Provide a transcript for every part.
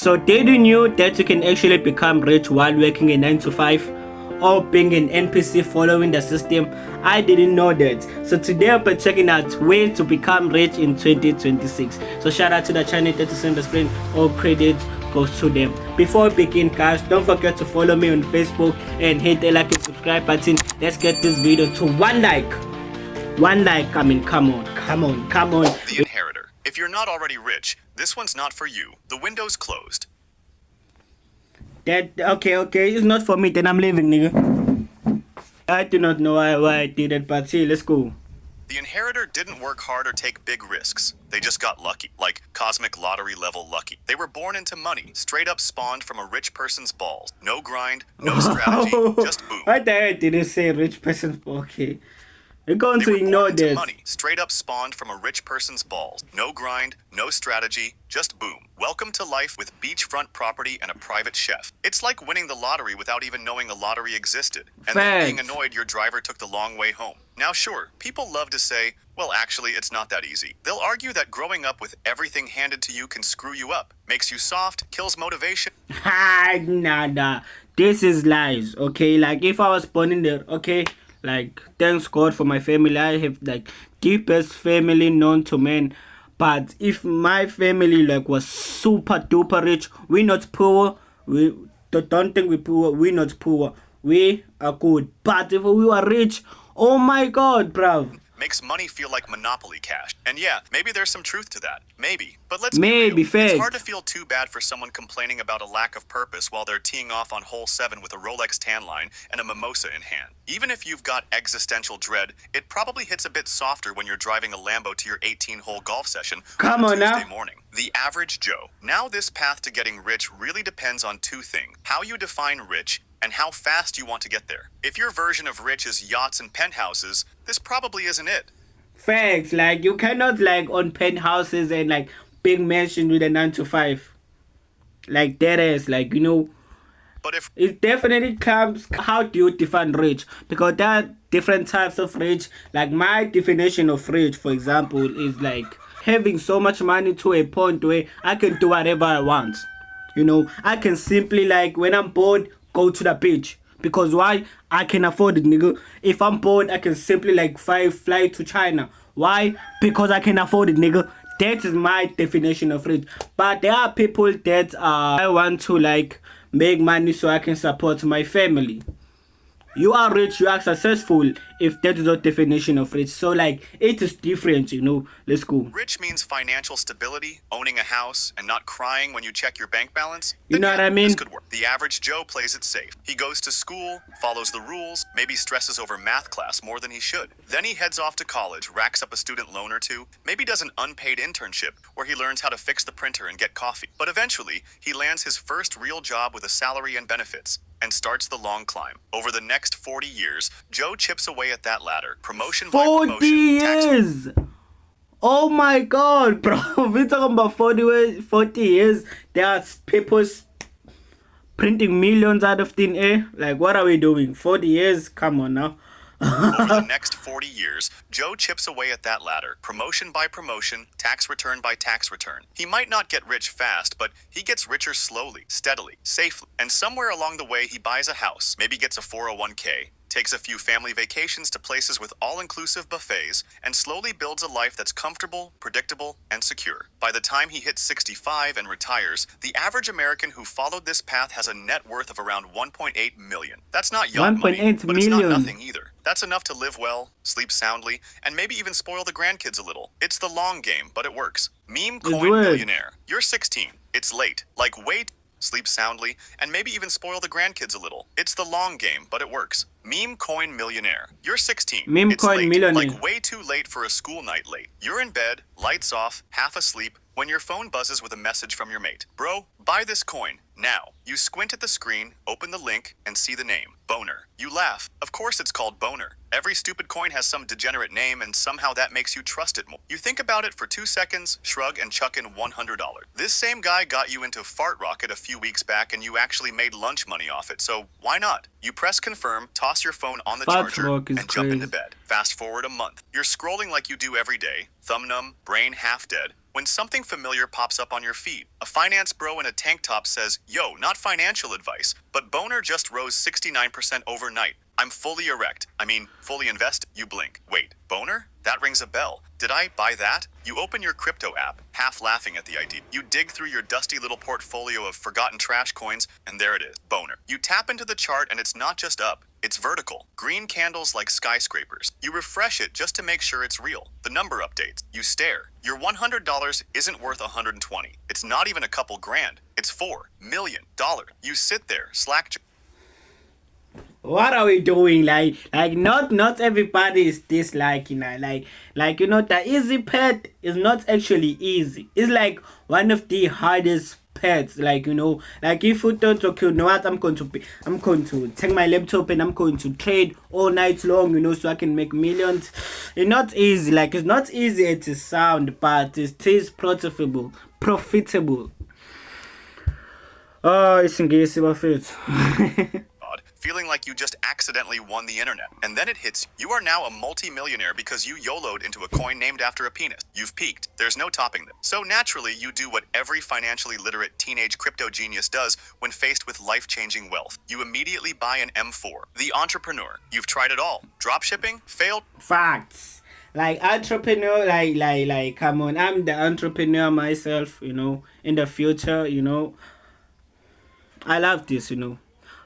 So did you know that you can actually become rich while working a 9 to 5 or being an NPC following the system? I didn't know that. So today I'll be checking out ways to become rich in 2026. So shout out to the channel that is on the screen. All credit goes to them. Before we begin, guys, don't forget to follow me on Facebook and hit the like and subscribe button. Let's get this video to 1 like. 1 like. I mean, come on. The Inheritor. If you're not already rich, this one's not for you. The window's closed. That okay, it's not for me, then I'm leaving, nigga. I do not know why I did it, but see, let's go. The Inheritor didn't work hard or take big risks. They just got lucky, like cosmic lottery level lucky. They were born into money, straight up spawned from a rich person's balls. No grind, no strategy, just boom. What the hell did you say, rich person's? Okay. We're going to ignore this. Money, straight up spawned from a rich person's balls. No grind, no strategy, just boom. Welcome to life with beachfront property and a private chef. It's like winning the lottery without even knowing a lottery existed. And then being annoyed your driver took the long way home. Now sure, people love to say, well actually it's not that easy. They'll argue that growing up with everything handed to you can screw you up, makes you soft, kills motivation. Nah. This is lies, okay? Like if I was born in there, okay? Like thanks God for my family. I have like deepest family known to man. But if my family like was super duper rich, we not poor. We don't think we poor. We not poor. We are good. But if we were rich, oh my God, bruv. Makes money feel like Monopoly cash. And yeah, maybe there's some truth to that. Maybe. But let's be real. It's hard to feel too bad for someone complaining about a lack of purpose while they're teeing off on hole 7 with a Rolex tan line and a mimosa in hand. Even if you've got existential dread, it probably hits a bit softer when you're driving a Lambo to your 18-hole golf session on Tuesday morning. The average Joe. Now this path to getting rich really depends on two things. How you define rich and how fast you want to get there. If your version of rich is yachts and penthouses, this probably isn't it. Facts, like you cannot like own penthouses and like big mansion with a 9 to 5. Like that is like, you know, but if it definitely comes, how do you define rich? Because there are different types of rich. Like my definition of rich, for example, is like having so much money to a point where I can do whatever I want. You know, I can simply like when I'm bored, go to the beach. Because why? I can afford it, nigga. If I'm bored, I can simply like fly to China. Why? Because I can afford it, nigga. That is my definition of rich. But there are people that I want to like make money so I can support my family. You are rich, you are successful if that is your definition of rich. So like it is different, you know. Let's go. Rich means financial stability, owning a house, and not crying when you check your bank balance. You know what I mean? This could work. The average Joe plays it safe. He goes to school, follows the rules, maybe stresses over math class more than he should. Then he heads off to college, racks up a student loan or two, maybe does an unpaid internship where he learns how to fix the printer and get coffee. But eventually, he lands his first real job with a salary and benefits and starts the long climb. Over the next 40 years, Joe chips away at that ladder, promotion by promotion. 40 years! Oh my God, bro. We're talking about 40 years. There are people printing millions out of thin air. Like, what are we doing? 40 years? Come on now. Over the next 40 years, Joe chips away at that ladder, promotion by promotion, tax return by tax return. He might not get rich fast, but he gets richer slowly, steadily, safely. And somewhere along the way, he buys a house, maybe gets a 401k, takes a few family vacations to places with all-inclusive buffets, and slowly builds a life that's comfortable, predictable, and secure. By the time he hits 65 and retires, the average American who followed this path has a net worth of around 1.8 million. That's not young money, but it's not nothing either. That's enough to live well, sleep soundly, and maybe even spoil the grandkids a little. It's the long game, but it works. Meme coin millionaire. You're 16. It's late. Like wait. Sleep soundly, and maybe even spoil the grandkids a little. It's the long game, but it works. Meme coin millionaire. You're 16. Meme coin millionaire. Like way too late for a school night late. You're in bed, lights off, half asleep, when your phone buzzes with a message from your mate. Bro, buy this coin, now. You squint at the screen, open the link, and see the name. Boner. You laugh. Of course it's called Boner. Every stupid coin has some degenerate name, and somehow that makes you trust it more. You think about it for 2 seconds, shrug, and chuck in $100. This same guy got you into Fart Rocket a few weeks back, and you actually made lunch money off it, so why not? You press confirm, toss your phone on the charger, and jump into bed. Fast forward a month. You're scrolling like you do every day, thumb numb, brain half dead, When something familiar pops up on your feed, a finance bro in a tank top says, "Yo, not financial advice, but boner just rose 69% overnight. I'm fully erect. I mean, fully invested." You blink. Wait, boner? That rings a bell. Did I buy that? You open your crypto app, half laughing at the idea. You dig through your dusty little portfolio of forgotten trash coins, and there it is, boner. You tap into the chart, and it's not just up. It's vertical. Green candles like skyscrapers. You refresh it just to make sure it's real. The number updates. You stare. Your $100 isn't worth $120. It's not even a couple grand. It's $4 million. You sit there, slack. What are we doing? Like not everybody is this, like, you know, like, you know, the easy pet is not actually easy. It's like one of the hardest pets. Like, you know, like if you don't, okay, you know what, I'm going to take my laptop and I'm going to trade all night long, you know, so I can make millions. It's not easy. Like, it's not easy as it sound, but it is profitable. Oh, it's engaging my face. Feeling like you just accidentally won the internet. And then it hits you. You are now a multi-millionaire because you YOLO'd into a coin named after a penis. You've peaked. There's no topping them. So naturally, you do what every financially literate teenage crypto genius does when faced with life-changing wealth. You immediately buy an M4. The entrepreneur. You've tried it all. Dropshipping? Failed? Facts. Like, entrepreneur, like, come on, I'm the entrepreneur myself, you know, in the future, you know. I love this, you know.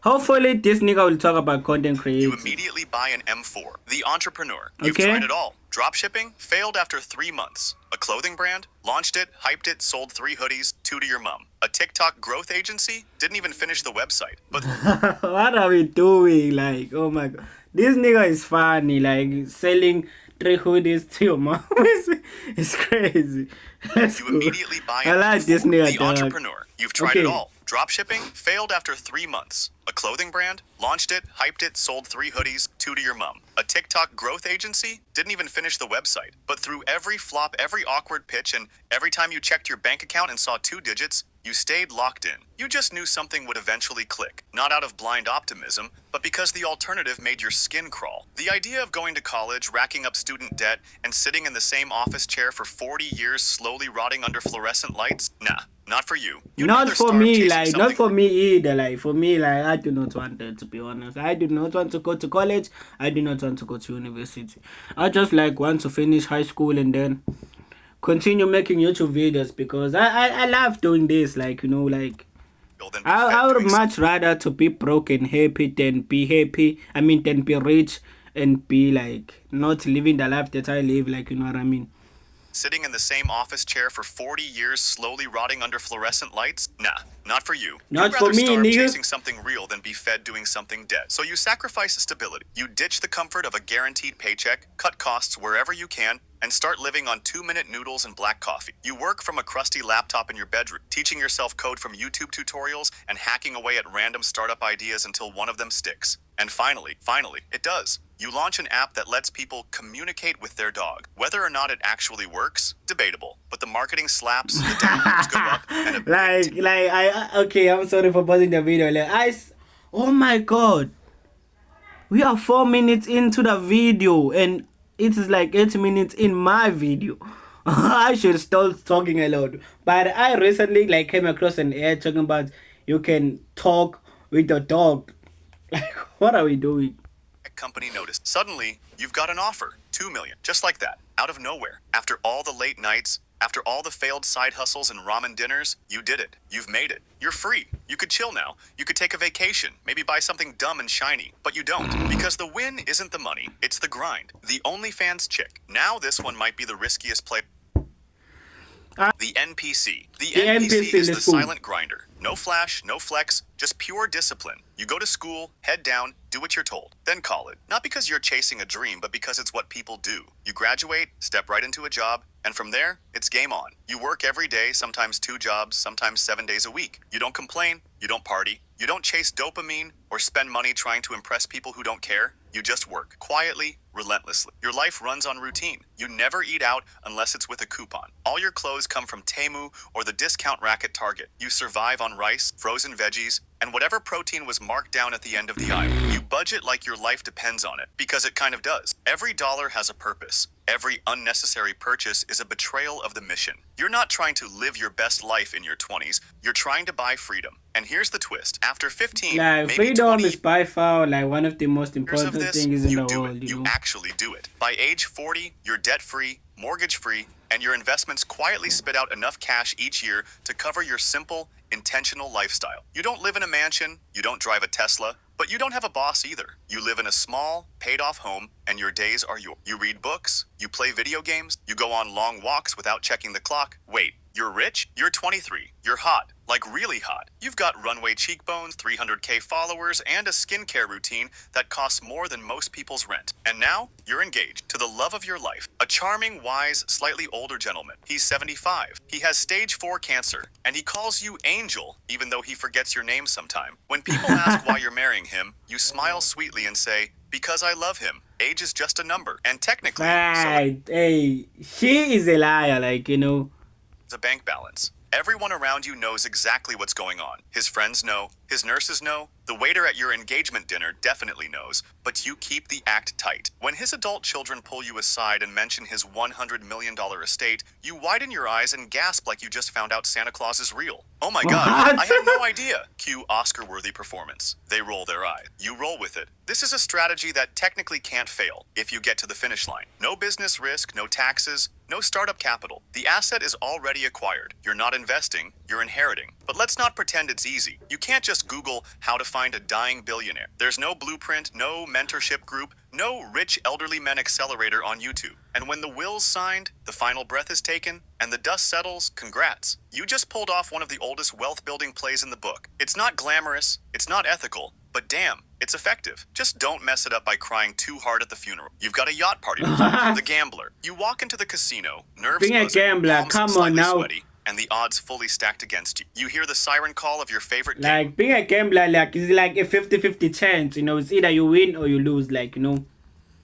Hopefully, this nigga will talk about content creation. You immediately buy an M4. The entrepreneur. You've tried it all. Dropshipping? Failed after 3 months. A clothing brand? Launched it, hyped it, sold 3 hoodies, 2 to your mom. A TikTok growth agency? Didn't even finish the website. But what are we doing? Like, oh my god. This nigga is funny. Like, selling 3 hoodies to your mom. It's crazy. You immediately buy I like this nigga, the entrepreneur. You've tried it all. Dropshipping? Failed after 3 months. A clothing brand? Launched it, hyped it, sold 3 hoodies, 2 to your mom. A TikTok growth agency? Didn't even finish the website. But through every flop, every awkward pitch, and every time you checked your bank account and saw 2 digits, you stayed locked in. You just knew something would eventually click. Not out of blind optimism, but because the alternative made your skin crawl. The idea of going to college, racking up student debt, and sitting in the same office chair for 40 years slowly rotting under fluorescent lights? Nah. Not for you. Not for me, like, not for me either. Like, for me, like, I do not want that, to be honest. I do not want to go to college. I do not want to go to university. I just, like, want to finish high school and then continue making YouTube videos, because I love doing this. Like, you know, like, I would much rather to be broke and happy than be happy. I mean, than be rich and be, like, not living the life that I live, like, you know what I mean? Sitting in the same office chair for 40 years, slowly rotting under fluorescent lights? Nah, not for you. Not for me, nigga. Chasing something real than be fed doing something dead. So you sacrifice stability. You ditch the comfort of a guaranteed paycheck, cut costs wherever you can, and start living on 2-minute noodles and black coffee. You work from a crusty laptop in your bedroom, teaching yourself code from YouTube tutorials and hacking away at random startup ideas until one of them sticks. And finally, it does. You launch an app that lets people communicate with their dog. Whether or not it actually works, debatable. But the marketing slaps, the downloads go up, and okay, I'm sorry for pausing the video. Like, oh my god, we are 4 minutes into the video, and it is like 8 minutes in my video. I should stop talking a lot. But I recently, like, came across an ad talking about you can talk with the dog. Like, what are we doing? Company noticed. Suddenly, you've got an offer. $2 million. Just like that. Out of nowhere. After all the late nights, after all the failed side hustles and ramen dinners, you did it. You've made it. You're free. You could chill now. You could take a vacation. Maybe buy something dumb and shiny. But you don't. Because the win isn't the money. It's the grind. The OnlyFans chick. Now this one might be the riskiest play. The NPC. The NPC is the silent grinder. No flash, no flex, just pure discipline. You go to school, head down, do what you're told, then call it. Not because you're chasing a dream, but because it's what people do. You graduate, step right into a job, and from there, it's game on. You work every day, sometimes 2 jobs, sometimes 7 days a week. You don't complain, you don't party, you don't chase dopamine or spend money trying to impress people who don't care. You just work, quietly, relentlessly. Your life runs on routine. You never eat out unless it's with a coupon. All your clothes come from Temu or the discount rack at Target. You survive on rice, frozen veggies, and whatever protein was marked down at the end of the aisle. You budget like your life depends on it, because it kind of does. Every dollar has a purpose. Every unnecessary purchase is a betrayal of the mission. You're not trying to live your best life in your 20s, you're trying to buy freedom. And here's the twist. After 15, Like maybe freedom 20 is by far like one of the most years of important this, things in you the do world, it. you You know. actually do it. By age 40, you're debt-free, mortgage-free, and your investments quietly spit out enough cash each year to cover your simple, intentional lifestyle. You don't live in a mansion, you don't drive a Tesla, but you don't have a boss either. You live in a small, paid-off home, and your days are yours. You read books, you play video games, you go on long walks without checking the clock. Wait, you're rich? You're 23. You're hot. Like really hot. You've got runway cheekbones, 300K followers, and a skincare routine that costs more than most people's rent. And now, you're engaged to the love of your life. A charming, wise, slightly older gentleman. He's 75. He has stage 4 cancer, and he calls you Angel, even though he forgets your name sometime. When people ask why you're marrying him, you smile sweetly and say, because I love him. Age is just a number. And technically, so Right. Hey, she is a liar, like, you know. is a bank balance. Everyone around you knows exactly what's going on. His friends know, his nurses know, the waiter at your engagement dinner definitely knows, but you keep the act tight. When his adult children pull you aside and mention his $100 million estate, you widen your eyes and gasp like you just found out Santa Claus is real. Oh my God, What? I had no idea. Cue Oscar-worthy performance. They roll their eye. You roll with it. This is a strategy that technically can't fail if you get to the finish line. No business risk, no taxes, no startup capital. The asset is already acquired. You're not investing, you're inheriting. But let's not pretend it's easy. You can't just Google how to find a dying billionaire. There's no blueprint, no mentorship group, no rich elderly men accelerator on YouTube. And when the will's signed, the final breath is taken, and the dust settles, congrats. You just pulled off one of the oldest wealth building plays in the book. It's not glamorous, it's not ethical, but damn, it's effective. Just don't mess it up by crying too hard at the funeral. You've got a yacht party to plan. The gambler. You walk into the casino, nerves Being a buzzing, gambler, palms come on slightly now. sweaty, and the odds fully stacked against you. You hear the siren call of your favorite game. Like being a gambler, like it's like a 50-50 chance, you know. It's either you win or you lose, like, you know.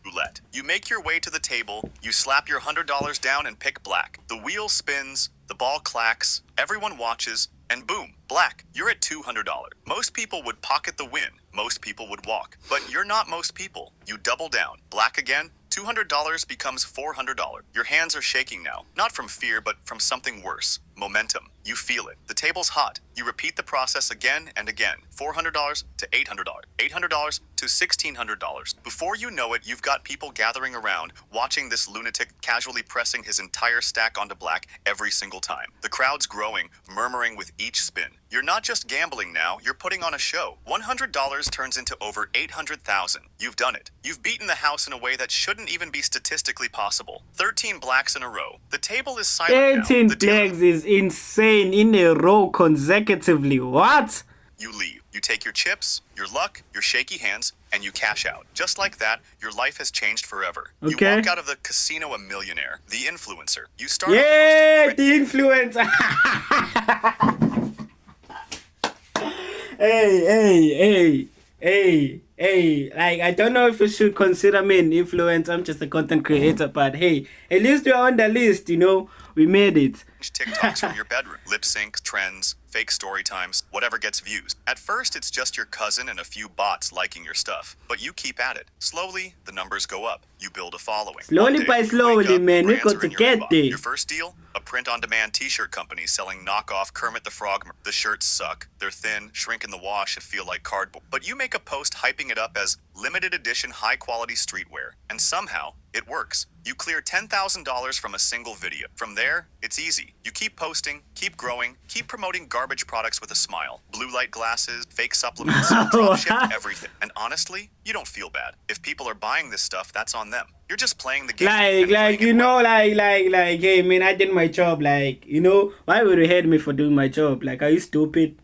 Roulette. You make your way to the table, you slap your $100 down and pick black. The wheel spins, the ball clacks, everyone watches, and boom, black. You're at $200. Most people would pocket the win. Most people would walk. But you're not most people. You double down. Black again. $200 becomes $400. Your hands are shaking now, not from fear, but from something worse. Momentum. You feel it. The table's hot. You repeat the process again and again. $400 to $800. $800 to $1,600. Before you know it, you've got people gathering around, watching this lunatic casually pressing his entire stack onto black every single time. The crowd's growing, murmuring with each spin. You're not just gambling now, you're putting on a show. $100 turns into over $800,000. You've done it. You've beaten the house in a way that shouldn't even be statistically possible. 13 blacks in a row. The table is silent now. 18 The dealer- blacks is insane in a row consecutively. What? You leave. You take your chips, your luck, your shaky hands, and you cash out. Just like that, your life has changed forever. Okay. You walk out of the casino a millionaire, the influencer. You start Yeah, off the influencer. Hey. Like, I don't know if you should consider me an influencer. I'm just a content creator, but hey, at least we're on the list, you know. We made it. TikToks from your bedroom. Lip sync, trends, fake story times, whatever gets views. At first, it's just your cousin and a few bots liking your stuff. But you keep at it. Slowly, the numbers go up. You build a following. Slowly One day, by you slowly, wake up, man, we brands got are to in your get inbox. there. Your first deal? A print-on-demand t-shirt company selling knockoff Kermit the Frog. The shirts suck. They're thin, shrink in the wash, and feel like cardboard. But you make a post hyping it up as limited edition high-quality streetwear. And somehow, it works. You clear $10,000 from a single video. From there, it's easy. You keep posting, keep growing, keep promoting garbage products with a smile. Blue light glasses, fake supplements, dropship everything. And honestly, you don't feel bad. If people are buying this stuff, that's on them. You're just playing the game. and Like, playing you it know, well. like, hey, man, I did my job. Like, you know, why would you hate me for doing my job? Like, are you stupid?